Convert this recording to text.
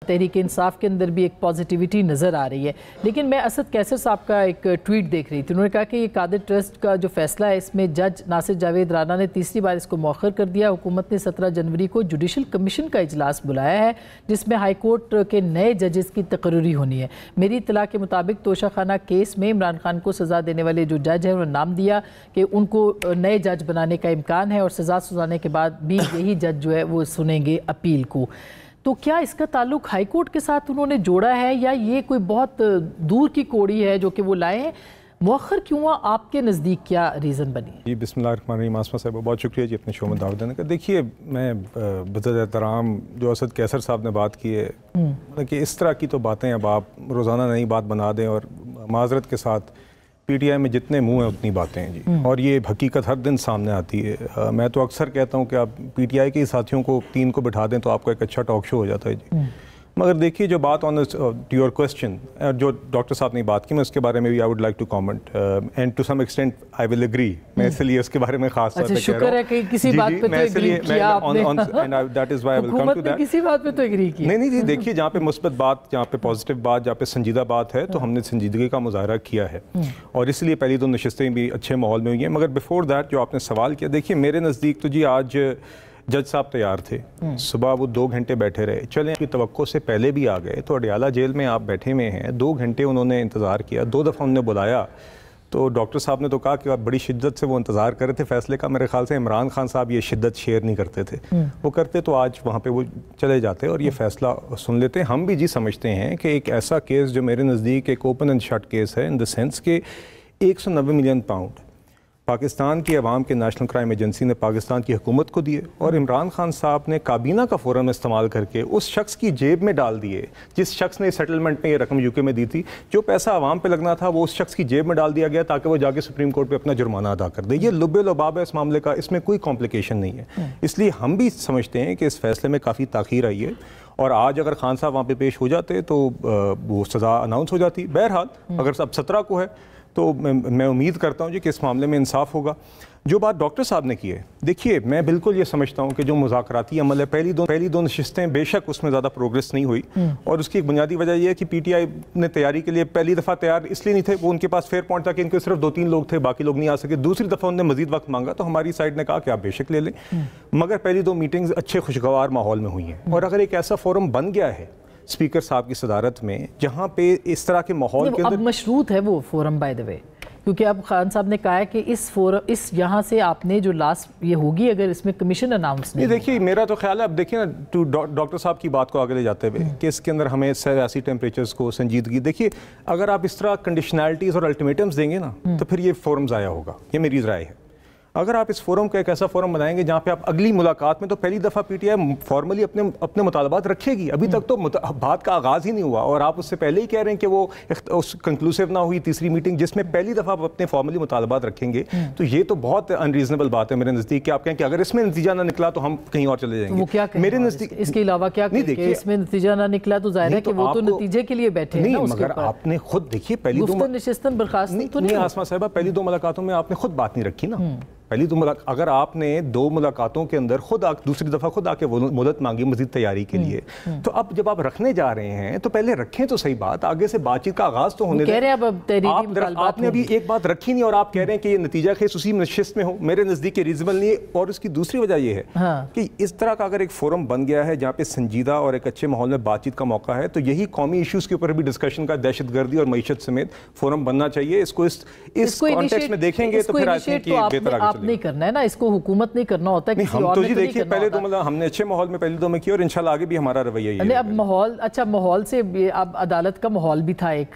تحریک انصاف کے اندر بھی ایک پازیٹیوٹی نظر آ رہی ہے، لیکن میں اسد کیسر صاحب کا ایک ٹویٹ دیکھ رہی تھی۔ انہوں نے کہا کہ یہ قادر ٹرسٹ کا جو فیصلہ ہے اس میں جج ناصر جاوید رانا نے تیسری بار اس کو مؤخر کر دیا۔ حکومت نے 17 جنوری کو جوڈیشل کمیشن کا اجلاس بلایا ہے جس میں ہائی کورٹ کے نئے ججز کی تقرری ہونی ہے۔ میری اطلاع کے مطابق توشہ خانہ کیس میں عمران خان کو سزا دینے والے جو جج ہیں انہوں نے نام دیا کہ ان کو نئے جج بنانے کا امکان ہے اور سزا سنانے کے بعد بھی یہی جج جو ہے وہ سنیں گے اپیل کو۔ تو کیا اس کا تعلق ہائی کورٹ کے ساتھ انہوں نے جوڑا ہے یا یہ کوئی بہت دور کی کوڑی ہے جو کہ وہ لائے ہیں؟ مؤخر کیوں ہوا؟ آپ کے نزدیک کیا ریزن بنی ہے؟ جی بسم اللہ الرحمن الرحیم۔ آسمہ صاحب بہت شکریہ جی اپنے شو میں دعوت دینے کا۔ دیکھیے میں بذات احترام جو اسد کیسر صاحب نے بات کی ہے کہ اس طرح کی تو باتیں اب آپ روزانہ نئی بات بنا دیں، اور معذرت کے ساتھ پی ٹی آئی میں جتنے منہ ہیں اتنی باتیں ہیں جی، اور یہ حقیقت ہر دن سامنے آتی ہے۔ میں تو اکثر کہتا ہوں کہ آپ پی ٹی آئی کے ساتھیوں کو 3 کو بٹھا دیں تو آپ کا ایک اچھا ٹاک شو ہو جاتا ہے جی۔ مگر دیکھیے جو بات آن یور کوسچن جو ڈاکٹر صاحب نے بات کی، میں اس کے بارے میں بھی I would like to comment and to some extent I will agree. میں اس لیے اس کے بارے میں خاص طور پہ کہہ رہا ہوں، شکر ہے کہ کسی بات پہ تو اگری کیا آپ نے، حکومت نے کسی بات پہ تو اگری کیا۔ نہیں جی، دیکھیے جہاں پہ مثبت بات، جہاں پہ پازیٹیو بات، جہاں پہ سنجیدہ بات ہے تو ہم نے سنجیدگی کا مظاہرہ کیا ہے، اور اس لیے پہلی 2 نشستیں بھی اچھے ماحول میں ہوئی ہیں۔ مگر بیفور دیٹ جو آپ نے سوال کیا، دیکھیے میرے نزدیک تو جی آج جج صاحب تیار تھے، صبح وہ 2 گھنٹے بیٹھے رہے، چلیں کی توقع سے پہلے بھی آ گئے، تو اڈیالہ جیل میں آپ بیٹھے ہوئے ہیں، 2 گھنٹے انہوں نے انتظار کیا، 2 دفعہ انہوں نے بلایا، تو ڈاکٹر صاحب نے تو کہا کہ بڑی شدت سے وہ انتظار کر رہے تھے فیصلے کا۔ میرے خیال سے عمران خان صاحب یہ شدت شیئر نہیں کرتے تھے، وہ کرتے تو آج وہاں پہ وہ چلے جاتے اور یہ فیصلہ سن لیتے۔ ہم بھی جی سمجھتے ہیں کہ ایک ایسا کیس جو میرے نزدیک ایک اوپن اینڈ شٹ کیس ہے، ان دا سینس کہ 190 ملین پاؤنڈ پاکستان کی عوام کے نیشنل کرائم ایجنسی نے پاکستان کی حکومت کو دیے، اور عمران خان صاحب نے کابینہ کا فورم استعمال کر کے اس شخص کی جیب میں ڈال دیے جس شخص نے سیٹلمنٹ میں یہ رقم یو کے میں دی تھی۔ جو پیسہ عوام پہ لگنا تھا وہ اس شخص کی جیب میں ڈال دیا گیا تاکہ وہ جا کے سپریم کورٹ پہ اپنا جرمانہ ادا کر دے۔ یہ لب لباب ہے اس معاملے کا، اس میں کوئی کمپلیکیشن نہیں ہے۔ اس لیے ہم بھی سمجھتے ہیں کہ اس فیصلے میں کافی تاخیر آئی ہے، اور آج اگر خان صاحب وہاں پہ پیش ہو جاتے تو وہ سزا اناؤنس ہو جاتی۔ بہرحال اگر اب 17 کو ہے تو میں امید کرتا ہوں جی کہ اس معاملے میں انصاف ہوگا۔ جو بات ڈاکٹر صاحب نے کی ہے، دیکھیے میں بالکل یہ سمجھتا ہوں کہ جو مذاکراتی عمل ہے، پہلی دو نشستیں بے شک اس میں زیادہ پروگریس نہیں ہوئی، اور اس کی ایک بنیادی وجہ یہ ہے کہ پی ٹی آئی نے تیاری کے لیے پہلی دفعہ تیار اس لیے نہیں تھے، وہ ان کے پاس فیئر پوائنٹ تھا کہ ان کے صرف 2-3 لوگ تھے، باقی لوگ نہیں آ سکے۔ دوسری دفعہ انہوں نے مزید وقت مانگا تو ہماری سائڈ نے کہا کہ آپ بے شک لے لیں، مگر پہلی 2 میٹنگز اچھے خوشگوار ماحول میں ہوئی ہیں، اور اگر ایک ایسا فورم بن گیا ہے اسپیکر صاحب کی صدارت میں جہاں پہ اس طرح کے ماحول کے اندر، اب مشروط ہے وہ فورم بائی دا وے، کیونکہ اب خان صاحب نے کہا ہے کہ اس یہاں سے آپ نے جو لاسٹ یہ ہوگی اگر اس میں کمیشن اناؤنس نہیں، دیکھیے میرا تو خیال ہے، اب دیکھیں نا ڈاکٹر صاحب کی بات کو آگے لے جاتے ہوئے کہ اس کے اندر ہمیں سیاسی ٹیمپریچرز کو سنجیدگی، دیکھیے اگر آپ اس طرح کنڈیشنالٹیز اور الٹیمیٹمز دیں گے نا تو پھر یہ فورم ضائع ہوگا، یہ میری رائے ہے۔ اگر آپ اس فورم کا ایک ایسا فورم بنائیں گے جہاں پہ آپ اگلی ملاقات میں، تو پہلی دفعہ پی ٹی آئی فارملی اپنے مطالبات رکھے گی، ابھی تک تو بات کا آغاز ہی نہیں ہوا، اور آپ اس سے پہلے ہی کہہ رہے ہیں کہ وہ کنکلوسیو نہ ہوئی تیسری میٹنگ جس میں پہلی دفعہ آپ اپنے فارملی مطالبات رکھیں گے، تو یہ تو بہت انریزنیبل بات ہے میرے نزدیک کہ آپ کہیں کہ اگر اس میں نتیجہ نہ نکلا تو ہم کہیں اور چلے جائیں گے۔ میرے نزدیک اس کے علاوہ کیا کہ اس میں نتیجہ نہ نکلا تو ظاہر ہے کہ وہ تو نتیجے کے لیے بیٹھے ہیں، مگر آپ نے خود دیکھیے پہلی 2 نشستن برخاست تو نہیں، آسمہ صاحبہ پہلی 2 ملاقاتوں میں آپ نے خود بات نہیں رکھی نا، پہلی 2 اگر آپ نے 2 ملاقاتوں کے اندر دوسری دفعہ خود آ کے مدت مانگی مزید تیاری کے لیے، تو اب جب آپ رکھنے جا رہے ہیں تو پہلے رکھیں تو صحیح بات، آگے سے بات چیت کا آغاز تو ہونے دیں۔ آپ نے ابھی ایک بات رکھی نہیں اور آپ کہہ رہے ہیں کہ یہ نتیجہ خیز اسی نشست میں ہو، میرے نزدیک یہ ریزنیبل نہیں ہے۔ اور اس کی دوسری وجہ یہ ہے کہ اس طرح کا اگر ایک فورم بن گیا ہے جہاں پہ سنجیدہ اور ایک اچھے ماحول میں بات چیت کا موقع ہے، تو یہی قومی ایشوز کے اوپر بھی ڈسکشن کا، دہشت گردی اور معیشت سمیت فورم بننا چاہیے۔ اس کو اس کانٹیکسٹ میں دیکھیں گے تو پھر آئی تھنک یہ بہتر آگے چلے گا۔ نہیں کرنا ہے نا، اس کو حکومت نہیں کرنا ہوتا ہے، ہم تو جی دیکھیے پہلے 2 ہم نے اچھے ماحول میں پہلی 2 میں کیا، اور انشاءاللہ آگے بھی ہمارا رویہ یہ ہے۔ اب ماحول، اچھا ماحول سے اب عدالت کا ماحول بھی تھا ایک